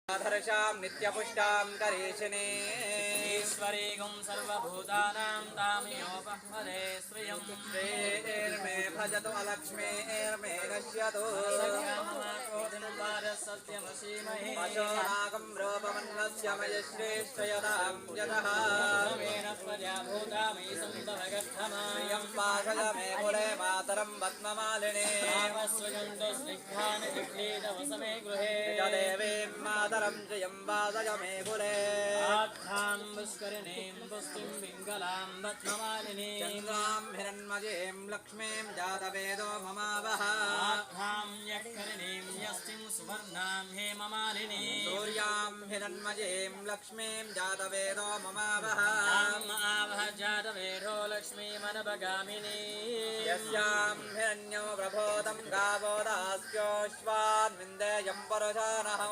आधर्षां नित्यपुष्टां करीशिने ईश्वरीगुं सर्वभूतानां तामियोपहरे श्रियं श्रीर्मे भजतु अलक्ष्मीर्मे नश्यतु सत्यमसीमहे पशोनागं रूपमन्नस्य मयि श्रेष्ठयतां यतः प्रजाभूतामयि सम्भवगर्थमा श्रियं पाशय मे कुले मातरं पद्ममालिने स्वजन्तु स्निग्धानि जिह्लीतवसमे गृहे देवीं मातरं जयं वादय मे कुले आद्धां पुष्करिणीं पुष्टिं पिङ्गलां पद्ममालिनीं चन्द्रां हिरण्मयीं लक्ष्मीं जातवेदो ममावह आद्धां यःकरिणीं यष्टिं सुवर्णां हेममालिनीं सूर्यां हिरण्मयीं लक्ष्मीं जातवेदो ममावह आवह जातवेदो लक्ष्मीमनभगामिनी यस्यां हिरण्यो प्रबोधं गावो दास्योऽश्वान् विन्देयं परुषाणः